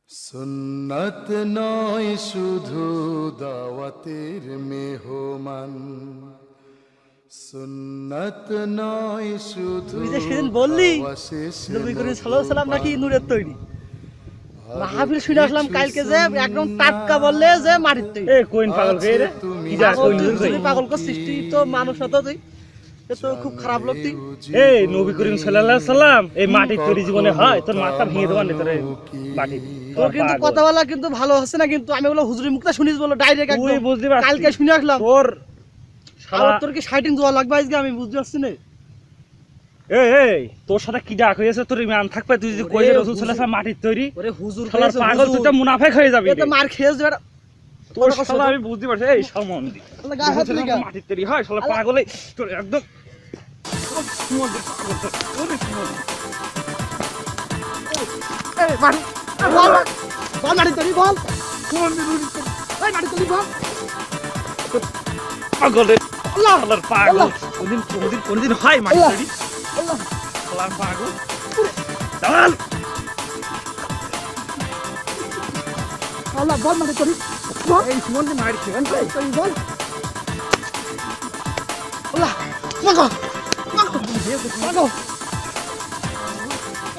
সুন্নাত নয় শুধু দাওয়াতের মেহমান, সুন্নাত নয় শুধু তুই যে সেদিন বললি নবী করিম সাল্লাল্লাহু আলাইহি ওয়াসাল্লাম নাকি নূরের তৈরি। মাহফিল শুনে আসলাম কালকে যে একদম টাটকা বললে যে মাটির তৈরি। এ কোইন পাগল কে রে কিডা কোইন তুই পাগল করছিস, তুই তো মানুষ না তো, তুই তো খুব খারাপ লোক তুই। এই নবী করিম সাল্লাল্লাহু আলাইহি সাল্লাম এই মাটির তৈরি জীবনে হয় তোর মাথা ভেঙে দেওয়ার নেই তোর মাটি। তোর কিন্তু কথা বলা কিন্তু ভালো হচ্ছে না, কিন্তু আমি বলো হুজুরি মুখটা শুনিস বলো ডাইরেক্ট একদম। তুই বুঝতে পারছিস কালকে শুনে আসলাম তোর শালা তোর কি শাইটিং দোয়া লাগবে আজকে, আমি বুঝতে পারছি না। এই তোর সাথে কি ডাক হয়েছে তোর ইমান থাকবে তুই যদি কই যে রাসূল সাল্লাল্লাহু আলাইহি ওয়াসাল্লাম মাটির তৈরি। ওরে হুজুর শালা পাগল তুই তো মুনাফিক হয়ে যাবি। এত মার খেয়েছ বেটা তোর শালা আমি বুঝতে পারছি। এই সালমন্দি আল্লাহ গায়ে হাত লাগা মাটির তৈরি হয় শালা পাগলে তোর একদম এই মার বল বল মাটি তৈরি বল কোন দিন এই মাটি তৈরি বল পাগলের আল্লাহ শালার পাগল কোনদিন হয় মাটির তৈরি আল্লাহ শালার পাগল চল আল্লাহ বল মাটি তৈরি বল এই সুমন মারি খেলেন তৈরি বল আল্লাহ মাগো মাগো মাগো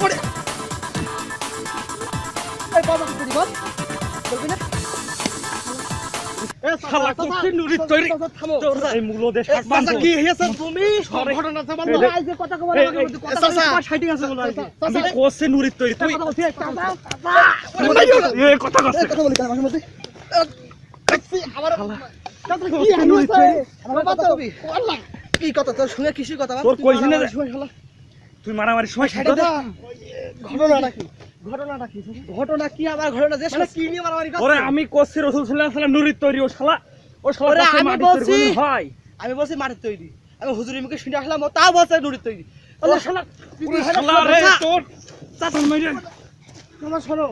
ওরে এই বাবা তৈরি বল বলবি না শালা কোন নুরির তৈরি তোর এই মূলো দেশ চাচা কি হইছে তুমি সব ঘটনা আছে বল আজ যে কথা কবার আমাকে মধ্যে কথা শাইটিং আছে বল আজ আমি কোসে নুরির তৈরি তুই কথা বলছি চাচা এই কথা কস কথা বলি কার মধ্যে আমার চাচা কি নুরির তৈরি আমার কথা কবি আল্লাহ কি কথা তোর শুনে কিসি কথা তোর কইছি না শুনে শালা তুই মারামারি সময় শাইটিং ঘটনাটা কি ঘটনাটা কি ঘটনা কি আবার ঘটনা যে শালা কি নিয়ে মারামারি করছিস ওরে আমি কোসে রাসূল সাল্লাল্লাহু আলাইহি ওয়াসাল্লাম নুরির তৈরি ও শালা ওরে কোসে আমি মাটির বলছি তৈরি হয় আমি বলছি মাটির তৈরি আমি হুজুরের মুখে শুনে আসলাম ও তাও বলছে নুরির তৈরি আল্লাহ শালা ওরে শালা রে তোর চাচা মাইরে তোমার শোনো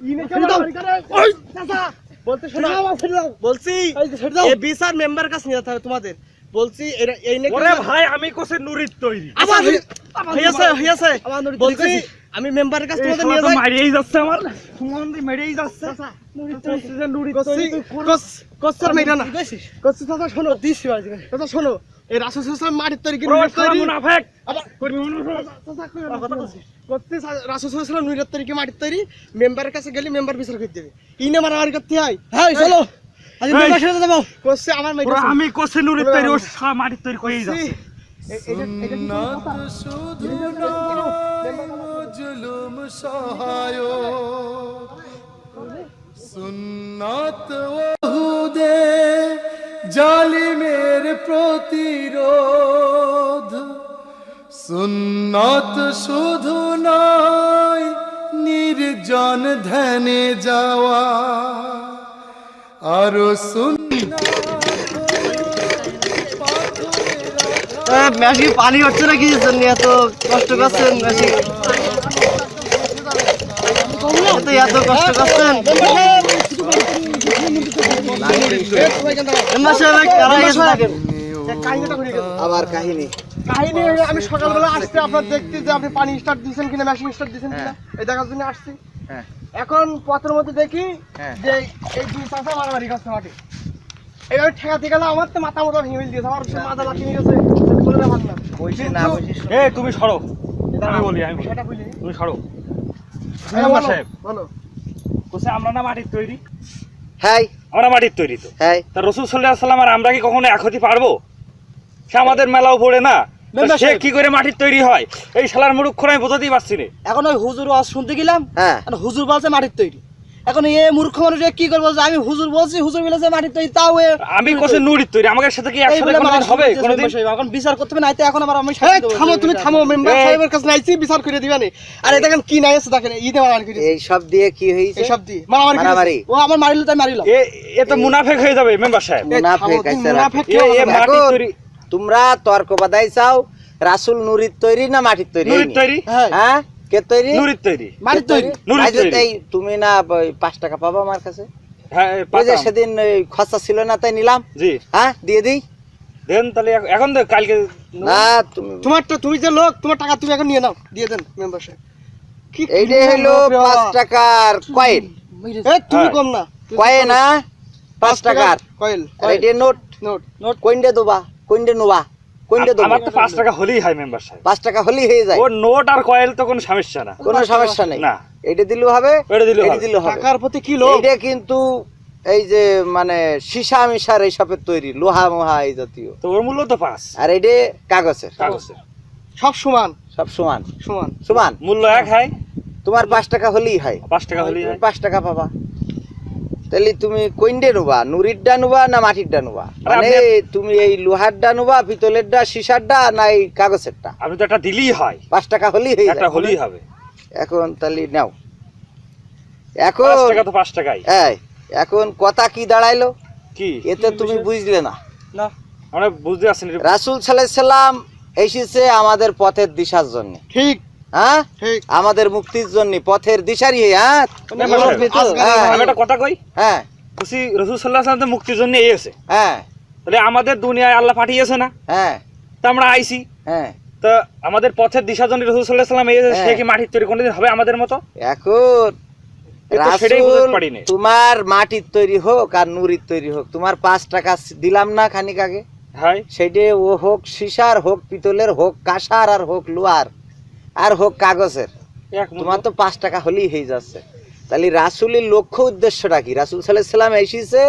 ইনে কেন মারামারি করে ওই চাচা বলতে শোনো বলছি এই বিচার মেম্বার কাছে নিয়ে যেতে হবে তোমাদের বলছি এই নাকি ওরে ভাই আমি কোসে নুরির তৈরি আবার হইয়াছে বলছি আমি মেম্বারের কাছে তোমাদের নিয়ে যাই মারিয়েই যাচ্ছে আমার সুমন্দি মারিয়েই যাচ্ছে কচ্ছর মেয়েটা না কচ্ছ চাচা শোনো দিছি চাচা শোনো এই রাসূল সাল্লাল্লাহু আলাইহি ওয়াসাল্লাম মাটির তৈরি কি নুরের তৈরি মুনাফিক আবার করবি মুনাফিক করতে রাসূল সাল্লাল্লাহু আলাইহি ওয়াসাল্লাম নুরের তৈরি কি মাটির তৈরি মেম্বারের কাছে গেলে মেম্বার বিচার করে দেবে ইনে মারামারি করতে হয় হ্যাঁ চলো আজ মেম্বার সাথে যাব কচ্ছে আমার মেয়ে আমি কোসে নুরির তৈরি ও মাটির তৈরি কইই যাচ্ছে সুন্নাত শুধু নয় জুলুম সহায়, সুন্নাত ওহুদে জালিমের প্রতিরোধ, সুন্নাত শুধু নয় নির্জন ধ্যানে যাওয়া, আরো মেশি পানি হচ্ছে না কি জন্য এত কষ্ট করছেন মেশি এত কষ্ট করছেন আবার কাহিনী কাহিনী আমি সকালবেলা আসতে আপনার দেখতে যে আপনি পানি স্টার্ট দিয়েছেন কিনা মেশিন স্টার্ট দিয়েছেন কিনা এই দেখার জন্য আসছি। এখন পথের মধ্যে দেখি যে এই দুই চাষা মারামারি করছে মাটি এইভাবে ঠেকাতে গেলে আমার তো মাথা মতো হিমিল দিয়েছে, আমার মাথা লাঠি নিয়ে গেছে বলে ভাগ না বইছে না বইছে এ তুমি সরো আমি বলি সেটা বুঝলি তুমি সরো বলো, সাহেব বলো কোসে আমরা না মাটির তৈরি হ্যাঁ আমরা মাটির তৈরি তো হ্যাঁ তা রাসূল সাল্লাল্লাহু আলাইহি ওয়াসাল্লাম আর আমরা কি কখনো এক হতে পারবো? সে আমাদের মেলাও পড়ে না, তা সে কি করে মাটির তৈরি হয় এই শালার মুরুক্ষরা আমি বোঝাতেই পারছি না। এখন ওই হুজুর ওয়াজ শুনতে গেলাম, হ্যাঁ হুজুর বলছে মাটির তৈরি, এখন এই মূর্খ মানুষ কি করবো যে আমি হুজুর বলছি হুজুর বলেছে মাটির তৈরি, তাও আমি কোসে নুরির তৈরি আমাদের সাথে কি একসাথে কোনোদিন হবে কোনোদিন? এখন বিচার করতে হবে না, এখন আবার আমি থামো, তুমি থামো, মেম্বার সাহেবের কাছে নাইছি বিচার করে দিবেন। আর এই দেখেন কি নাই আছে দেখেন, ঈদে মারামারি করে এই সব দিয়ে কি হইছে এই সব দিয়ে মারামারি ও আমার মারিল তাই মারিলাম। এ তো মুনাফিক হয়ে যাবে মেম্বার সাহেব। মুনাফিক মুনাফিক এ মাটির তৈরি তোমরা তর্ক বাদাই চাও রাসূল নুরির তৈরি না মাটির তৈরি? নুরির তৈরি হ্যাঁ কে তৈরি? নুরির তৈরি মাটির তৈরি নুরির তৈরি। এই তুমি না 5 টাকা পাবা আমার কাছে? হ্যাঁ ওই যে সেদিন খরচা ছিল না তাই নিলাম। জি হ্যাঁ দিয়ে দিই দেন তাহলে এখন তো কালকে না তুমি তোমারটা তুমি যে লোক তোমার টাকা তুমি এখন নিয়ে নাও দিয়ে দেন মেম্বার সাহেব। এইটা হলো 5 টাকার কয়েন এই তুমি হ্যাঁ। কম না কয়ে না 5 টাকার কয়েল আর এটা নোট নোট কোনটা দেবা কোনটা নেবা কোনটা দেবা আমার তো 5 টাকা হলেই হয় মেম্বার সাহেব। 5 টাকা হলেই হয়ে যায় ও নোট আর কয়েল তো কোনো সমস্যা না। কোনো সমস্যা নেই না। এটা দিলেও হবে এটা দিলেও হবে। দিলেও হবে টাকার প্রতি কি লোভ এটা কিন্তু এই যে মানে সীসা মিশার এইসবের তৈরি লোহা মোহা এই জাতীয় তো ওর মূল্য তো 5 আর এটা কাগজের কাগজের। সব সমান সব সমান সমান সমান মূল্য এক হয়, তোমার 5 টাকা হলেই হয় 5 টাকা হলেই হয়। 5 টাকা পাবা তাহলে তুমি কোনডে নেবা নুরিরডা নেবা না মাটিরডা নেবা মানে তুমি এই লোহারডা নেবা পিতলেরডা সীসারডা না এই কাগজেরটা আপনি তো একটা দিলেই হয়, 5 টাকা হলেই হয়ে একটা যায় হলেই হবে। এখন তাহলে নাও 5 এখন টাকা তো 5 টাকাই। এই এখন কথা কি দাঁড়াইলো কি এতে তুমি বুঝলে না না আমরা বুঝতে পারছি না। রাসূল সাল্লাল্লাহু আলাইহি সাল্লাম এসেছে আমাদের পথের দিশার জন্য ঠিক হ্যাঁ ঠিক আমাদের মুক্তির জন্য পথের দিশারি হ্যাঁ মেম্বার সাহেব, হ্যাঁ, আমি একটা কথা কই, হ্যাঁ খুশি রাসূল সাল্লাল্লাহু আলাইহি ওয়াসাল্লাম তো মুক্তির জন্য এসেছে, হ্যাঁ তাহলে আমাদের দুনিয়ায় আল্লাহ পাঠিয়েছে না, হ্যাঁ তো আমরা আইছি, হ্যাঁ তো আমাদের পথের দিশার জন্য রাসূল সাল্লাল্লাহু আলাইহি ওয়াসাল্লাম এসেছে, সে হ্যাঁ। কি মাটির তৈরি কোনদিন হবে আমাদের মতো? এখন এ তো সেটাই বুঝতে রাসূল পারি না। তোমার মাটির তৈরি হোক আর নুরির তৈরি হোক তোমার 5 টাকা দিলাম না খানিক আগে হয় সেইটা ও হোক সীসার হোক পিতলের হোক কাঁসার আর হোক লোহার আর হোক কাগজের এক তোমার তো 5 টাকা হলেই হয়ে যাচ্ছে তাহলে রাসূলের লক্ষ্য উদ্দেশ্যটা কি রাসূল সাল্লাল্লাহু আলাইহি সাল্লাম এসেছে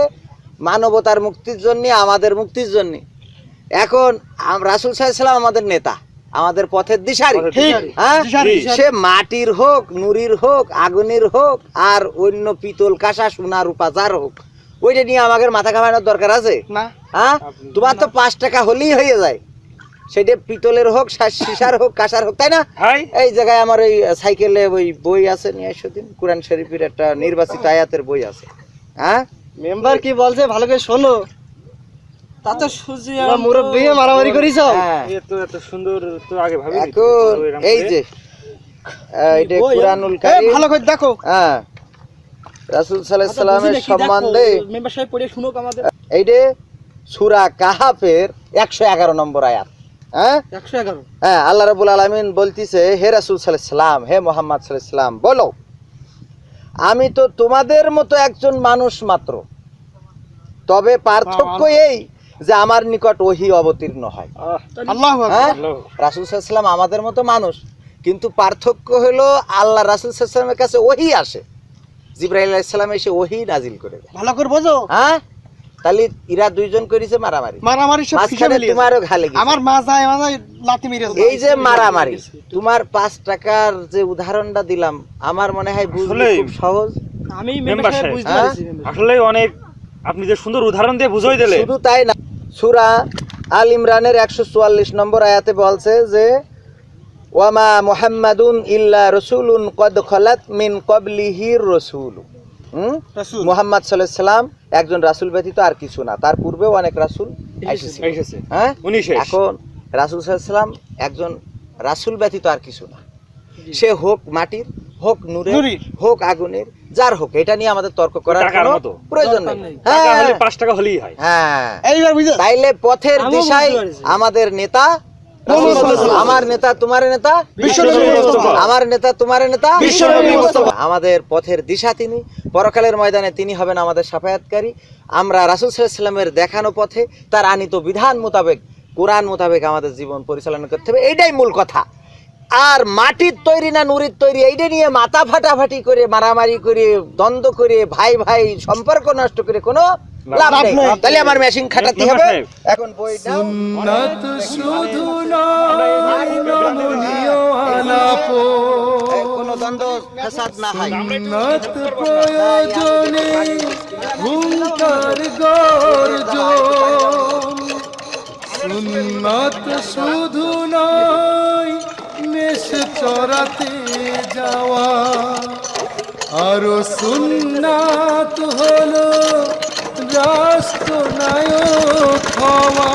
মানবতার মুক্তির জন্য আমাদের মুক্তির জন্য এখন রাসূল সাল্লাল্লাহু আলাইহি সাল্লাম আমাদের নেতা আমাদের পথের দিশারি পথের ঠিক দিশারি। হ্যাঁ দিশারি, দিশারি। সে মাটির হোক নুরির হোক আগুনের হোক আর অন্য পিতল কাঁসা সোনা রূপা যার হোক ওইটা নিয়ে আমাদের মাথা ঘামানোর দরকার আছে না হ্যাঁ তোমার তো 5 টাকা হলেই হয়ে যায় সেটা পিতলের হোক সীসার হোক কাঁসার হোক তাই না হয় এই জায়গায় আমার ওই সাইকেলে ওই বই আছে নিয়ে এসো দিন কোরআন শরীফের একটা নির্বাচিত আয়াতের বই আছে হ্যাঁ মেম্বার কি বলছে ভালো করে শোনো তা তো সুজি তোমরা মুরব্বি হয়ে মারামারি করিস হ্যাঁ এত সুন্দর তো আগে ভাবি এখন এই যে এটা কুরআনুল কারীম ভালো করে দেখো হ্যাঁ রাসূল সাল্লাল্লাহু আলাইহি সাল্লামের সম্বন্ধে মেম্বার সাহেব পড়ে শুনুক আমাদের এইটা সূরা কাহাফের 111 নম্বর আয়াত হ্যাঁ 111 হ্যাঁ আল্লাহ রাব্বুল আলামিন বলতিছে হে রাসূল সাল্লাল্লাহু আলাইহি সাল্লাম হে মুহাম্মদ সাল্লাল্লাহু আলাইহি সাল্লাম বলো আমি তো তোমাদের মতো একজন মানুষ মাত্র তবে পার্থক্য এই যে আমার নিকট ওহী অবতীর্ণ হয় আল্লাহু হ্যাঁ আকবার রাসূল সাল্লাল্লাহু আলাইহি সাল্লাম আমাদের মতো মানুষ কিন্তু পার্থক্য হলো আল্লাহ রাসূল সাল্লাল্লাহু আলাইহি সাল্লামের কাছে ওহী আসে জিবরাইল আলাইহিস সালাম এসে ওহী নাজিল করে দেয় ভালো করে বোঝো হ্যাঁ তাহলে ইরা দুইজন করেছে মারামারি মারামারি সব কিসে মাঝখানে মিলিয়ে তোমারও ঘালে গেছে। আমার মাথায় লাথি মেরে এই যে মারামারি তোমার 5 টাকার যে উদাহরণটা দিলাম আমার মনে হয় বুঝতে আসলেই। খুব সহজ আমি মেম্বার মেম্বার সাহেব সাহেব, বুঝতে হ্যাঁ? পারছি member সাহেব। আসলে অনেক আপনি যে সুন্দর উদাহরণ দিয়ে বুঝাই দিলে। শুধু তাই না সূরা আল ইমরানের 144 নম্বর আয়াতে বলছে যে ওয়ামা মুহাম্মাদুন ইল্লা রাসূলুন কদ খালাত মিন ক্বাবলিহির রাসূল রাসূল। মুহাম্মদ সাল্লাল্লাহু আলাইহি সাল্লাম একজন রাসূল ব্যতীত আর কিছু না তার পূর্বেও অনেক রাসূল এসেছে এসেছে হ্যাঁ উনি শেষ। এখন রাসূল সাল্লাল্লাহু আলাইহি সাল্লাম একজন রাসূল ব্যতীত আর কিছু না সে হোক মাটির হোক নুরির। নুরের হোক আগুনের যার হোক এটা নিয়ে আমাদের তর্ক করার টাকার কোনো মতো। প্রয়োজন দরকার নেই নেই। টাকা হলে হ্যাঁ 5 টাকা হলেই হয়। হ্যাঁ এইবার বুঝো তাইলে পথের আমিও দিশায় বুঝতে পারছি। আমাদের নেতা মোহাম্মদ সাল্লাল্লাহু আমার নেতা তোমার নেতা বিশ্বনবী মুস্তাফা। আমার নেতা তোমার নেতা বিশ্বনবী মুস্তাফা। আমাদের পথের দিশা তিনি পরকালের ময়দানে তিনি হবেন আমাদের সাফায়াতকারী আমরা রাসূল সাল্লাল্লাহু আলাইহি সাল্লামের দেখানো পথে তার আনিত বিধান মোতাবেক কোরআন মোতাবেক আমাদের জীবন পরিচালনা করতে হবে এইটাই মূল কথা আর মাটির তৈরি না নুরির তৈরি এইটা নিয়ে মাথা ফাটাফাটি করে মারামারি করে দ্বন্দ্ব করে ভাই ভাই সম্পর্ক নষ্ট করে কোনো লাভ লাভ নেই নেই। তাহলে আমার মেশিন খাটাতে মেম্বার হবে সাহেব। এখন বইটা সুন্নাত শুধু নয় নমনীয় আলাপো কোনো দ্বন্দ্ব ফাসাদ না হয় সুন্নাত প্রয়োজনে হুঙ্কার গর্জন সুন্নাত শুধু নয় মেষ চরাতে যাওয়া আরো সুন্নাত হলো রাষ্ট্রনায়ক হওয়া